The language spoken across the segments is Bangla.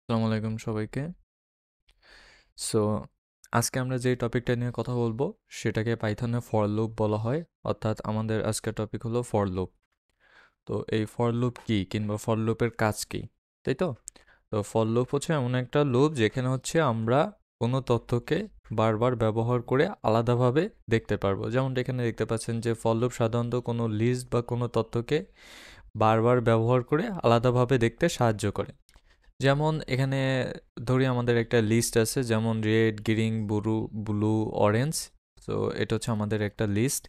আসসালামু আলাইকুম সবাইকে। সো আজকে আমরা যে টপিকটা নিয়ে কথা বলবো সেটাকে পাইথনে ফর লুপ বলা হয়। অর্থাৎ আমাদের আজকের টপিক হলো ফর লুপ। তো এই ফর লুপ কি কিংবা ফর লুপের কাজ কি, তাই তো? তো ফর লুপ হচ্ছে এমন একটা লুপ যেখানে হচ্ছে আমরা কোনো তথ্যকে বারবার ব্যবহার করে আলাদাভাবে দেখতে পারবো। যেমনটা এখানে দেখতে পাচ্ছেন যে ফর লুপ সাধারণত কোনো লিস্ট বা কোনো তথ্যকে বারবার ব্যবহার করে আলাদাভাবে দেখতে সাহায্য করে। যেমন এখানে ধরি আমাদের একটা লিস্ট আছে, যেমন রেড, গ্রিন, ব্লু, অরেঞ্জ। তো এটা হচ্ছে আমাদের একটা লিস্ট।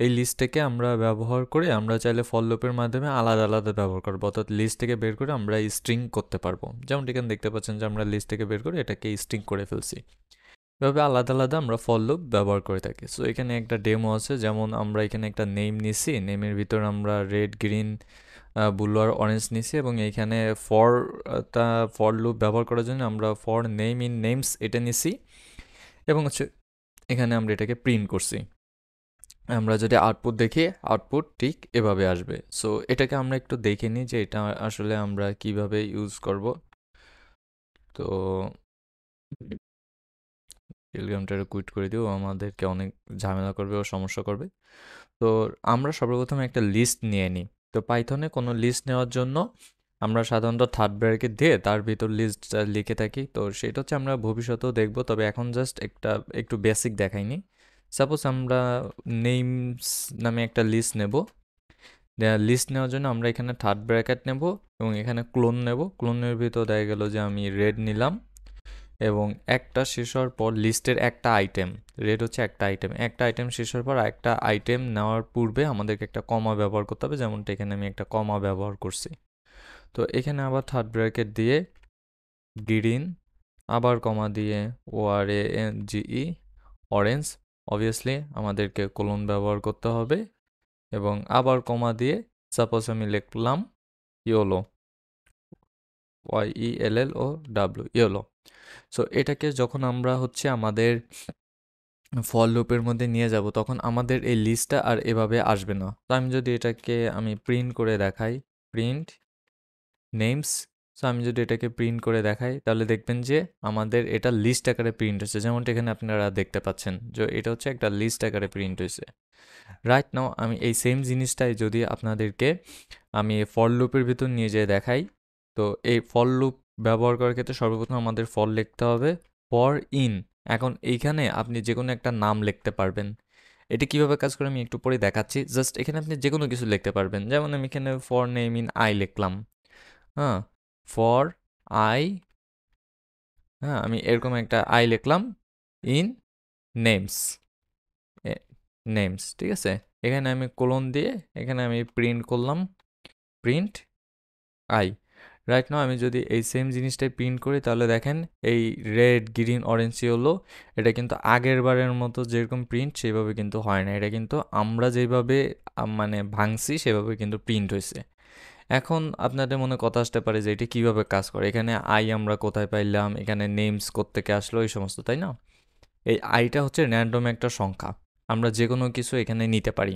এই লিস্ট থেকে আমরা ব্যবহার করে আমরা চাইলে ফর লুপের মাধ্যমে আলাদা আলাদা ব্যবহার করবো, অর্থাৎ লিস্ট থেকে বের করে আমরা স্ট্রিং করতে পারবো। যেমন এখানে দেখতে পাচ্ছেন যে আমরা লিস্ট থেকে বের করে এটাকে স্ট্রিং করে ফেলছি। এভাবে আলাদা আলাদা আমরা ফর লুপ ব্যবহার করে থাকি। সো এখানে একটা ডেমো আছে, যেমন আমরা এখানে একটা নেম নিছি, নেমের ভিতর আমরা রেড, গ্রিন, ব্লু আর অরেঞ্জ নিছি এবং এইখানে ফর তা ফর লুপ ব্যবহার করার জন্য আমরা ফর নেম ইন নেমস এটা নিছি এবং হচ্ছে এখানে আমরা এটাকে প্রিন্ট করছি। আমরা যদি আউটপুট দেখি, আউটপুট ঠিক এভাবে আসবে। সো এটাকে আমরা একটু দেখে নিই যে এটা আসলে আমরা কিভাবে ইউজ করব। তো টেলিগ্রামটা কুইট করে দিও, আমাদেরকে অনেক ঝামেলা করবে ও সমস্যা করবে। তো আমরা সর্বপ্রথমে একটা লিস্ট নিয়ে নিই। তো পাইথনে কোনো লিস্ট নেওয়ার জন্য আমরা সাধারণত থার্ড ব্র্যাকেট দিয়ে তার ভিতর লিস্টটা লিখে থাকি। তো সেটা হচ্ছে আমরা ভবিষ্যতেও দেখব, তবে এখন জাস্ট একটু বেসিক দেখাইনি। সাপোজ আমরা নেমস নামে একটা লিস্ট নেব। লিস্ট নেওয়ার জন্য আমরা এখানে থার্ড ব্র্যাকেট নেব এবং এখানে ক্লোন নেব। ক্লোনের ভিতর দেখা গেল যে আমি রেড নিলাম এবং একটা শেষ হওয়ার পর লিস্টের একটা আইটেম, রেড হচ্ছে একটা আইটেম শেষ হওয়ার পর একটা আইটেম নেওয়ার পূর্বে আমাদেরকে একটা কমা ব্যবহার করতে হবে, যেমনটা এখানে আমি একটা কমা ব্যবহার করছি। তো এখানে আবার থার্ড ব্র্যাকেট দিয়ে গ্রিন, আবার কমা দিয়ে ORANGE, অরেঞ্জ। অবভিয়াসলি আমাদেরকে কোলন ব্যবহার করতে হবে এবং আবার কমা দিয়ে সাপোজ আমি লিখলাম ইয়োলো, YELLO, ইয়োলো। সো এটাকে যখন আমরা হচ্ছে আমাদের ফর লুপের মধ্যে নিয়ে যাব তখন আমাদের এই লিস্টটা আর এভাবে আসবে না। তো আমি যদি এটাকে প্রিন্ট করে দেখাই, প্রিন্ট নেমস। সো আমি যদি এটাকে প্রিন্ট করে দেখাই তাহলে দেখবেন যে আমাদের এটা লিস্ট আকারে প্রিন্ট হচ্ছে, যেমনটা এখানে আপনারা দেখতে পাচ্ছেন যে এটা হচ্ছে একটা লিস্ট আকারে প্রিন্ট হয়েছে। রাইট নাও আমি এই সেম জিনিসটাই যদি আপনাদেরকে ফর লুপের ভিতর নিয়ে যেয়ে দেখাই। তো এই ফর লুপ ব্যবহার করার ক্ষেত্রে সর্বপ্রথম আমাদের ফর লিখতে হবে, ফর ইন। এখন এইখানে আপনি যে কোনো একটা নাম লিখতে পারবেন। এটি কিভাবে কাজ করে আমি একটু পরে দেখাচ্ছি। জাস্ট এখানে আপনি যে কোনো কিছু লিখতে পারবেন, যেমন আমি এখানে ফর নেম ইন আই লিখলাম। হ্যাঁ, ফর আই, হ্যাঁ আমি এরকম একটা আই লিখলাম ইন নেমস, নেমস, ঠিক আছে। এখানে আমি কোলন দিয়ে এখানে আমি প্রিন্ট করলাম, প্রিন্ট আই। রাইট নাও আমি যদি এই সেম জিনিসটাই প্রিন্ট করি তাহলে দেখেন এই রেড, গ্রিন, অরেঞ্জ হলো, এটা কিন্তু আগের বারের মতো যেরকম প্রিন্ট সেভাবে কিন্তু হয় না। এটা কিন্তু আমরা যেভাবে ভাঙছি সেভাবে কিন্তু প্রিন্ট হয়েছে। এখন আপনাদের মনে কথা আসতে পারে যে এটি কিভাবে কাজ করে, এখানে আই আমরা কোথায় পাইলাম, এখানে নেমস কোত্থেকে আসলো, এই সমস্ত, তাই না? এই আইটা হচ্ছে র্যান্ডম একটা সংখ্যা, আমরা যে কোনো কিছু এখানে নিতে পারি,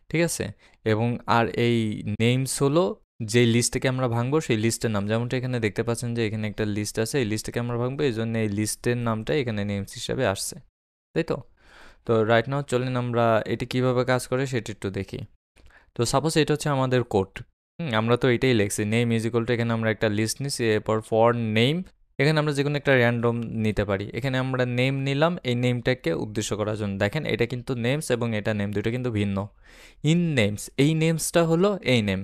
ঠিক আছে। এবং আর এই নেমস হলো যে লিস্ট থেকে আমরা ভাঙবো সেই লিস্টের নাম, যেমনটা এখানে দেখতে পাচ্ছেন যে এখানে একটা লিস্ট আছে, এই লিস্ট থেকে আমরা ভাঙবো, এই জন্য এই লিস্টের নামটা এখানে নেমস হিসাবে আসছে, তাই তো? তো রাইট নাও চলেন আমরা এটি কিভাবে কাজ করে সেটা একটু দেখি। তো সাপোজ এটা হচ্ছে আমাদের কোড। আমরা তো এটাই লিখছি, নেম ইজ ইকুয়াল টু, এখানে আমরা একটা লিস্ট নিছি, এরপর ফর নেম, এখানে আমরা যে কোনো একটা র্যান্ডম নিতে পারি। এখানে আমরা নেম নিলাম এই নেমটাকে উদ্দেশ্য করার জন্য। দেখেন এটা কিন্তু নেমস এবং এটা নেম, দুটো কিন্তু ভিন্ন। ইন নেমস, এই নেমসটা হলো এই নেম।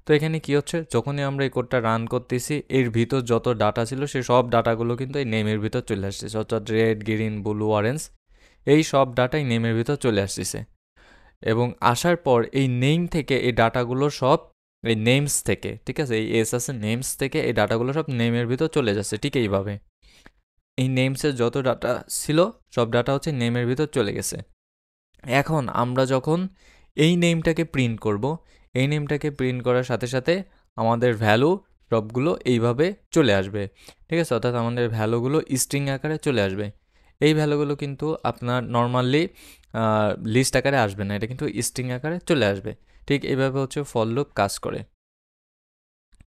তো এখানে কি হচ্ছে, যখনই আমরা এই কোডটা রান করতেছি এর ভিতর যত ডাটা ছিল সে সব ডাটাগুলো কিন্তু এই নেমের ভিতর চলে আসছে, অর্থাৎ রেড, গ্রিন, ব্লু, অরেঞ্জ, এই সব ডাটাই নেমের ভিতর চলে আসতেছে। এবং আসার পর এই নেম থেকে এই ডাটাগুলো সব এই নেমস থেকে, ঠিক আছে, এই এস আছে নেমস থেকে এই ডাটাগুলো সব নেমের ভিতর চলে যাচ্ছে, ঠিক এইভাবে এই নেমসের যত ডাটা ছিল সব ডাটা হচ্ছে নেমের ভিতর চলে গেছে। এখন আমরা যখন এই নেমটাকে প্রিন্ট করব, এই নেমটাকে প্রিন্ট করার সাথে সাথে আমাদের ভ্যালু সবগুলো এইভাবে চলে আসবে, ঠিক আছে, অর্থাৎ আমাদের ভ্যালুগুলো স্ট্রিং আকারে চলে আসবে। এই ভ্যালুগুলো কিন্তু আপনার নর্মালি লিস্ট আকারে আসবে না, এটা কিন্তু স্ট্রিং আকারে চলে আসবে। ঠিক এইভাবে হচ্ছে ফর লুপ কাজ করে।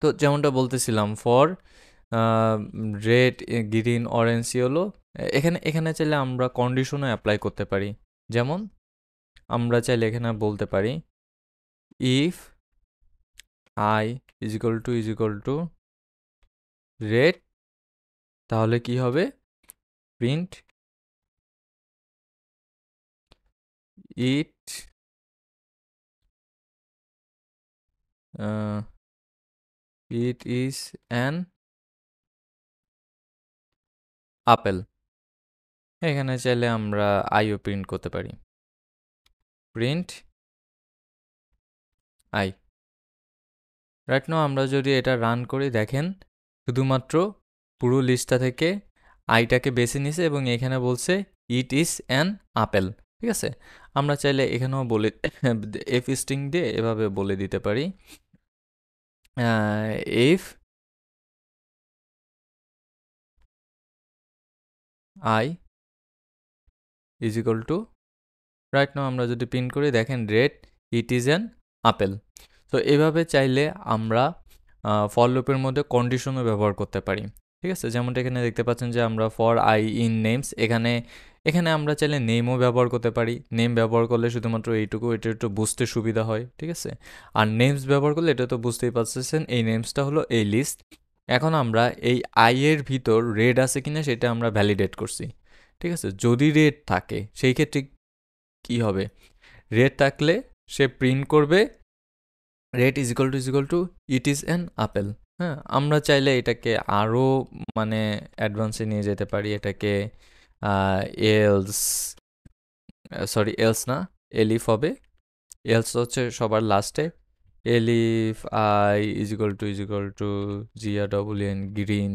তো যেমনটা বলতেছিলাম, for red, green, orange, yellow. এখানে এখানে চাইলে আমরা কন্ডিশনও অ্যাপ্লাই করতে পারি। যেমন আমরা চাইলে এখানে বলতে পারি if I is equal two red, তাহলে কি হবে? Print it it is an apple. এখানে চাইলে আমরা আইও প্রিন্ট করতে পারি, প্রিন্ট আই। রাইট নাও আমরা যদি এটা রান করি, দেখেন শুধুমাত্র পুরো লিস্টটা থেকে আইটাকে বেছে নিছে এবং এখানে বলছে ইট ইজ অ্যান আপেল। ঠিক আছে, আমরা চাইলে এখানেও বলে এফ স্ট্রিং দিয়ে এভাবে বলে দিতে পারি if I is equal two, right now আমরা যদি প্রিন্ট করি, দেখেন red, it is an apple. তো এভাবে চাইলে আমরা ফর লুপের মধ্যে কন্ডিশনও ব্যবহার করতে পারি। ঠিক আছে, যেমনটা এখানে দেখতে পাচ্ছেন যে আমরা ফর আই ইন নেমস, এখানে এখানে আমরা চাইলে নেমও ব্যবহার করতে পারি। নেম ব্যবহার করলে শুধুমাত্র এইটুকু, এটা একটু বুঝতে সুবিধা হয়। ঠিক আছে, আর নেমস ব্যবহার করলে এটা তো বুঝতেই পারতেছেন এই নেমসটা হলো এই লিস্ট। এখন আমরা এই আই এর ভিতর রেড আছে কিনা সেটা আমরা ভ্যালিডেট করছি। ঠিক আছে, যদি রেড থাকে সেই ক্ষেত্রে কি হবে? রেড থাকলে সে প্রিন্ট করবে red is equal to it is an apple. হ্যাঁ, আমরা চাইলে এটাকে আরও মানে অ্যাডভান্সে নিয়ে যেতে পারি। এটাকে এলস, সরি এলস না, এলিফ হবে। এলস হচ্ছে সবার লাস্টে। Elif I is equal to GREEN, green.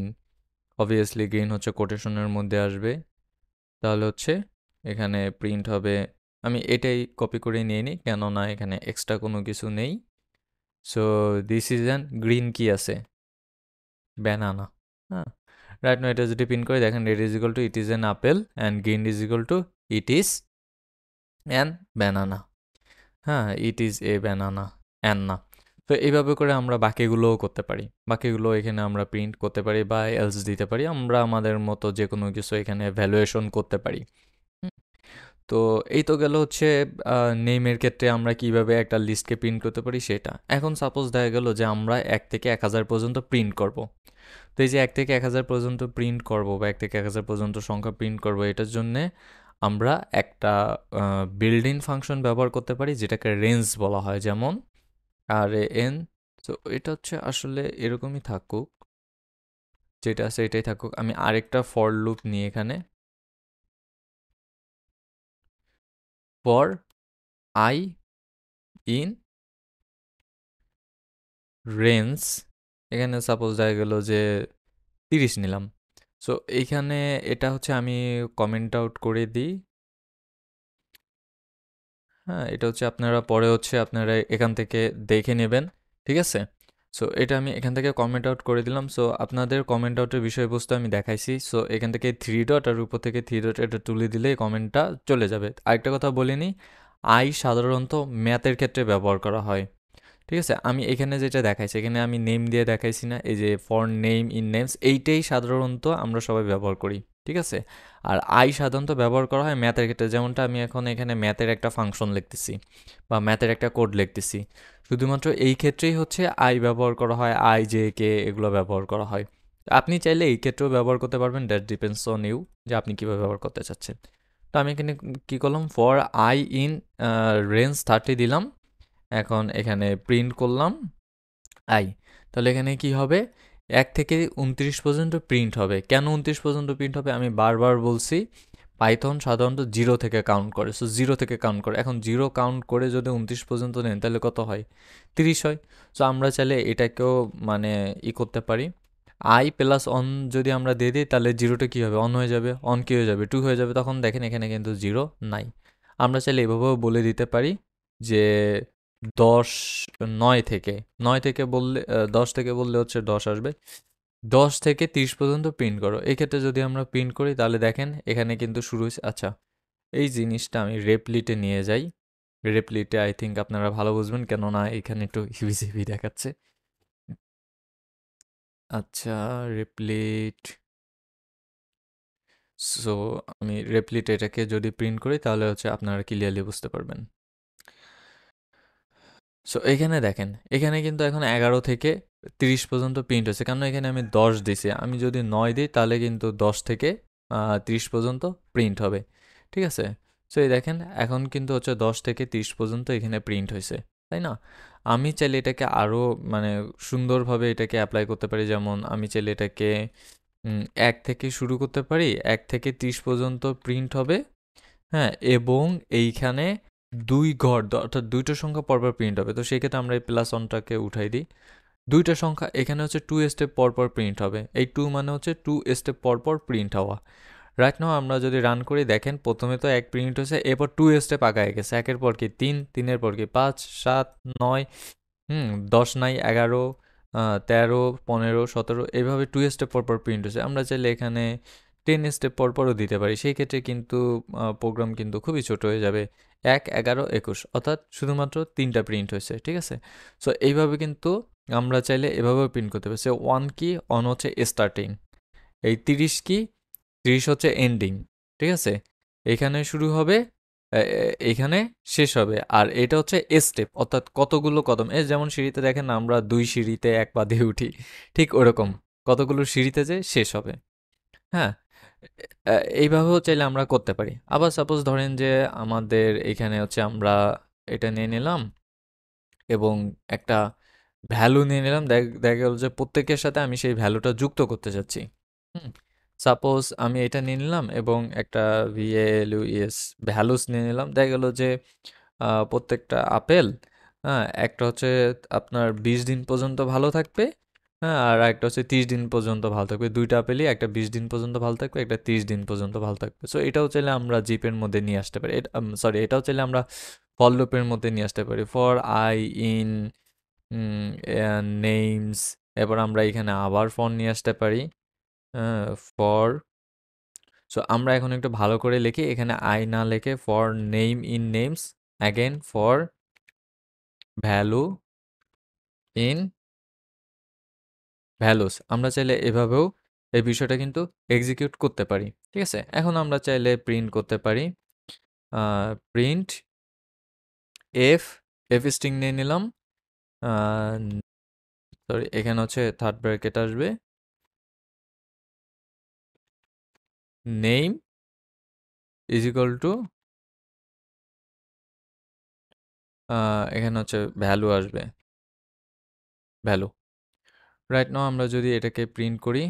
Obviously green হচ্ছে কোটেশনের মধ্যে আসবে। তাহলে হচ্ছে এখানে প্রিন্ট হবে, আমি এটাই কপি করে নিয়ে নিই কেননা এখানে এক্সট্রা কোনো কিছু নেই। So this is an green, কি আছে? ব্যানানা। হ্যাঁ, রাইট নো এটা যদি প্রিন্ট করে, দেখেন red is equal to it is an apple and green is equal to it is an banana. হ্যাঁ, it is a banana, an না। তো এইভাবে করে আমরা বাকিগুলোও করতে পারি। বাকিগুলো এখানে আমরা প্রিন্ট করতে পারি বা এলস দিতে পারি। আমরা আমাদের মতো যে কোনো কিছু এখানে ভ্যালুয়েশন করতে পারি। তো এই তো গেল হচ্ছে নেমের ক্ষেত্রে আমরা কিভাবে একটা লিস্টকে প্রিন্ট করতে পারি সেটা। এখন সাপোজ দেখা গেল যে আমরা 1 থেকে 1000 পর্যন্ত প্রিন্ট করব। তো এই যে 1 থেকে 1000 পর্যন্ত প্রিন্ট করব বা 1 থেকে 1000 পর্যন্ত সংখ্যা প্রিন্ট করব, এটার জন্যে আমরা একটা বিল্ড-ইন ফাংশন ব্যবহার করতে পারি যেটাকে রেঞ্জ বলা হয়, যেমন RAN। তো এটা হচ্ছে আসলে এরকমই থাকুক, যেটা আছে এটাই থাকুক। আমি আরেকটা ফর লুপ নিয়ে এখানে ফর আই ইন রেঞ্জ, এখানে সাপোজ দেখা গেল যে 30 নিলাম। সো এইখানে এটা হচ্ছে আমি কমেন্ট আউট করে দিই। হ্যাঁ, এটা হচ্ছে আপনারা পরে হচ্ছে আপনারা এখান থেকে দেখে নেবেন। ঠিক আছে, সো এটা আমি এখান থেকে কমেন্ট আউট করে দিলাম। সো আপনাদের কমেন্ট আউটের বিষয়বস্তু আমি দেখাইছি। সো এখান থেকে 3 ডট আর উপর থেকে 3 ডট এটা তুলে দিলে কমেন্টটা চলে যাবে। আরেকটা কথা বলিনি, আই সাধারণত ম্যাথের ক্ষেত্রে ব্যবহার করা হয়। ঠিক আছে, আমি এখানে যেটা দেখাইছি, এখানে আমি নেম দিয়ে দেখাইছি না, এই যে ফর নেম ইন নেমস, এইটাই সাধারণত আমরা সবাই ব্যবহার করি। ঠিক আছে, আর আই সাধারণত ব্যবহার করা হয় ম্যাথের ক্ষেত্রে, যেমনটা আমি এখন এখানে ম্যাথের একটা ফাংশন লিখতেছি বা ম্যাথের একটা কোড লিখতেছি, শুধুমাত্র এই ক্ষেত্রেই হচ্ছে আই ব্যবহার করা হয়, আই জে কে এগুলো ব্যবহার করা হয়। আপনি চাইলে এই ক্ষেত্রেও ব্যবহার করতে পারবেন, দ্যাট ডিপেন্ডস অন ইউ যে আপনি কীভাবে ব্যবহার করতে চাচ্ছেন। তো আমি এখানে কী করলাম, ফর আই ইন রেঞ্জ 30 দিলাম। এখন এখানে প্রিন্ট করলাম আই। তাহলে এখানে কি হবে, 1 থেকে 29 পর্যন্ত প্রিন্ট হবে। কেন 29 পর্যন্ত প্রিন্ট হবে? আমি বারবার বলছি, পাইথন সাধারণত 0 থেকে কাউন্ট করে। সো 0 থেকে কাউন্ট করে, এখন 0 কাউন্ট করে যদি 29 পর্যন্ত নেন তাহলে কত হয়? 30 হয়। সো আমরা চাইলে এটাকেও মানে করতে পারি, আই প্লাস অন যদি আমরা দিয়ে দিই তাহলে 0টা কী হবে? অন হয়ে যাবে। অন কী হয়ে যাবে? 2 হয়ে যাবে। তখন দেখেন এখানে কিন্তু 0 নাই। আমরা চাইলে এভাবেও বলে দিতে পারি যে 10 9 থেকে 9 থেকে বললে 10 থেকে বললে হচ্ছে 10 আসবে। 10 থেকে 30 পর্যন্ত প্রিন্ট করো। এক্ষেত্রে যদি আমরা প্রিন্ট করি তাহলে দেখেন এখানে কিন্তু শুরু হয়েছে। আচ্ছা, এই জিনিসটা আমি রেপলিটে নিয়ে যাই। রেপলিটে আই থিঙ্ক আপনারা ভালো বুঝবেন, কেননা এখানে একটু হিবিজিবি দেখাচ্ছে। আচ্ছা, রিপ্লিট। সো আমি রেপ্লিট এটাকে যদি প্রিন্ট করি তাহলে হচ্ছে আপনারা ক্লিয়ারলি বুঝতে পারবেন। সো এখানে দেখেন, এখানে কিন্তু এখন 11 থেকে 30 পর্যন্ত প্রিন্ট হচ্ছে, কারণ এখানে আমি 10 দিছি। আমি যদি 9 দিই তাহলে কিন্তু 10 থেকে 30 পর্যন্ত প্রিন্ট হবে। ঠিক আছে? সো এই দেখেন এখন কিন্তু হচ্ছে 10 থেকে 30 পর্যন্ত এখানে প্রিন্ট হয়েছে, তাই না? আমি চাইলে এটাকে আরও মানে সুন্দরভাবে এটাকে অ্যাপ্লাই করতে পারি। যেমন আমি চাইলে এটাকে 1 থেকে শুরু করতে পারি, 1 থেকে 30 পর্যন্ত প্রিন্ট হবে। হ্যাঁ, এবং এইখানে 2 ঘর অর্থাৎ 2টা সংখ্যা পরপর প্রিন্ট হবে। তো সেক্ষেত্রে আমরা এই প্লাস ওয়ানটাকে উঠাই দিই। 2টা সংখ্যা এখানে হচ্ছে 2 স্টেপ পরপর প্রিন্ট হবে। এই 2 মানে হচ্ছে 2 স্টেপ পরপর প্রিন্ট হওয়া। রাইট নাও আমরা যদি রান করি দেখেন প্রথমে তো 1 প্রিন্ট হয়েছে, এরপর 2 স্টেপ আগায় গেছে। 1 এর পর কি 3, 3 এর পর কি 5, 7, 9, 10 নাই 11, 13, 15, 17 এইভাবে 2 স্টেপ পরপর প্রিন্ট হয়েছে। আমরা চাইলে এখানে 10 স্টেপ পরপরও দিতে পারি। সেই ক্ষেত্রে কিন্তু প্রোগ্রাম কিন্তু খুবই ছোট হয়ে যাবে। 1, 11, 21 অর্থাৎ শুধুমাত্র 3টা প্রিন্ট হয়েছে। ঠিক আছে? সো এইভাবে কিন্তু আমরা চাইলে এভাবেও প্রিন্ট করতে পারি। সো 1 কি? 1 হচ্ছে স্টার্টিং। এই 30 কি? 30 হচ্ছে এন্ডিং। ঠিক আছে? এখানে শুরু হবে, এইখানে শেষ হবে। আর এটা হচ্ছে স্টেপ অর্থাৎ কতগুলো কদম। যেমন সিঁড়িতে দেখেন না আমরা 2 সিঁড়িতে 1 পা দিয়ে উঠি। ঠিক ওরকম কতগুলো সিঁড়িতে যে শেষ হবে। হ্যাঁ? এইভাবেও চাইলে আমরা করতে পারি। আবার সাপোজ ধরেন যে আমাদের এখানে হচ্ছে আমরা এটা নিয়ে নিলাম এবং একটা ভ্যালু নিয়ে নিলাম। দেখা গেল যে প্রত্যেকের সাথে আমি সেই ভ্যালুটা যুক্ত করতে চাচ্ছি। হুম? সাপোজ আমি এটা নিয়ে নিলাম এবং একটা VALUES ভ্যালুস নিয়ে নিলাম। দেখা গেল যে প্রত্যেকটা আপেল, হ্যাঁ, একটা হচ্ছে আপনার 20 দিন পর্যন্ত ভালো থাকবে, হ্যাঁ, আর একটা হচ্ছে 30 দিন পর্যন্ত ভালো থাকবে। 2টা আপেলই একটা 20 দিন পর্যন্ত ভালো থাকবে, একটা 30 দিন পর্যন্ত ভালো থাকবে। সো এটাও চাইলে আমরা জিপের মধ্যে নিয়ে আসতে পারি। সরি, এটাও চাইলে আমরা ফর লুপের মধ্যে নিয়ে আসতে পারি। ফর আই ইন নেমস, এবার আমরা এখানে আবার ফর নিয়ে আসতে পারি। ফর, সো আমরা এখন একটু ভালো করে লিখি, এখানে আই না লিখে for name in names, again for value in values. আমরা চাইলে এভাবেও এই বিষয়টা কিন্তু এক্সিকিউট করতে পারি। ঠিক আছে? এখন আমরা চাইলে প্রিন্ট করতে পারি প্রিন্ট এফ, এফ স্ট্রিং নিয়ে নিলাম। সরি, এখানে হচ্ছে থার্ড ব্র্যাকেট আসবে, নেম ইজ ইকুয়াল টু এখানে হচ্ছে ভ্যালু আসবে, ভ্যালু। রাইট নাও আমরা যদি এটাকে প্রিন্ট করি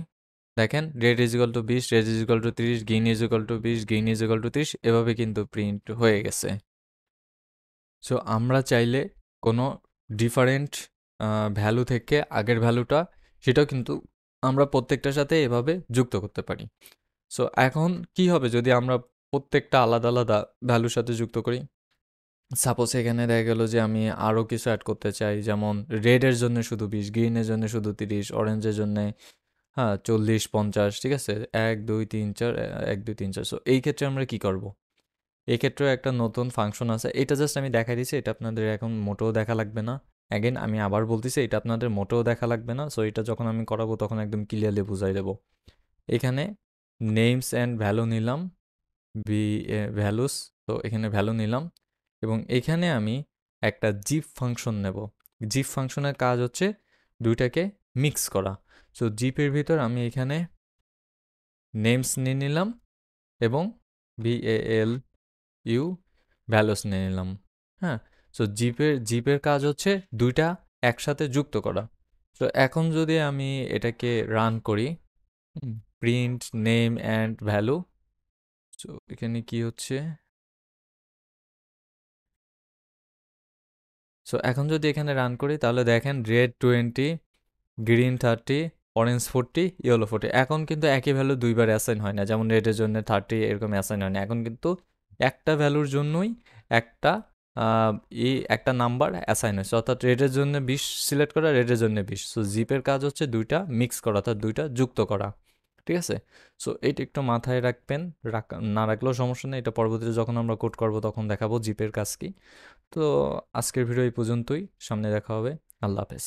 দেখেন red is equal two 20, red is equal two 30, green is equal two 20, green is equal two 30, এভাবে কিন্তু প্রিন্ট হয়ে গেছে। সো আমরা চাইলে কোনো ডিফারেন্ট ভ্যালু থেকে আগের ভ্যালুটা সেটাও কিন্তু আমরা প্রত্যেকটার সাথে এভাবে যুক্ত করতে পারি। সো এখন কি হবে যদি আমরা প্রত্যেকটা আলাদা আলাদা ভ্যালুর সাথে যুক্ত করি? সাপোজ এখানে দেখা গেল যে আমি আরও কিছু অ্যাড করতে চাই, যেমন রেডের জন্য শুধু 20, গ্রিনের জন্য শুধু 30, অরেঞ্জের জন্য হ্যাঁ 40, 50। ঠিক আছে? 1 2 3 4, 1 2 3 4। সো এই ক্ষেত্রে আমরা কি করব? এই ক্ষেত্রেও একটা নতুন ফাংশন আছে। এটা জাস্ট আমি দেখাই দিচ্ছি, এটা আপনাদের এখন মোটেও দেখা লাগবে না। অ্যাগেন আমি আবার বলতেছি, এটা আপনাদের মোটেও দেখা লাগবে না। সো এটা যখন আমি করাবো তখন একদম ক্লিয়ারলি বুঝাই দেবো। এখানে নেমস অ্যান্ড ভ্যালু নিলাম, ভ্যালুস। তো এখানে ভ্যালু নিলাম এবং এখানে আমি একটা জিপ ফাংশন নেব। জিপ ফাংশনের কাজ হচ্ছে দুইটাকে মিক্স করা। সো জিপের ভিতর আমি এখানে নেমস নিয়ে নিলাম এবং VALU ভ্যালুস নিয়ে নিলাম। হ্যাঁ? সো জিপের কাজ হচ্ছে দুইটা একসাথে যুক্ত করা। তো এখন যদি আমি এটাকে রান করি, print name and value, so এখানে কি হচ্ছে? সো এখন যদি এখানে রান করি তাহলে দেখেন রেড 20, গ্রিন 30, অরেঞ্জ 40, ইয়েলো 40। এখন কিন্তু একই ভ্যালু দুইবার অ্যাসাইন হয় না, যেমন রেডের জন্য 30 এরকম অ্যাসাইন হয় না। এখন কিন্তু একটা ভ্যালুর জন্যই একটা একটা নাম্বার অ্যাসাইন হয়েছে, অর্থাৎ রেডের জন্য 20 সিলেক্ট করা, রেডের জন্য 20। সো জিপের কাজ হচ্ছে দুইটা মিক্স করা অর্থাৎ দুইটা যুক্ত করা। ঠিক আছে? সো এইটা একটু মাথায় রাখবেন, না রাখলেও সমস্যা নেই, এটা পরবর্তীতে যখন আমরা কোড করব তখন দেখাবো জিপের কাজ কি। তো আজকের ভিডিও এই পর্যন্তই, সামনে দেখা হবে। আল্লাহ হাফেজ।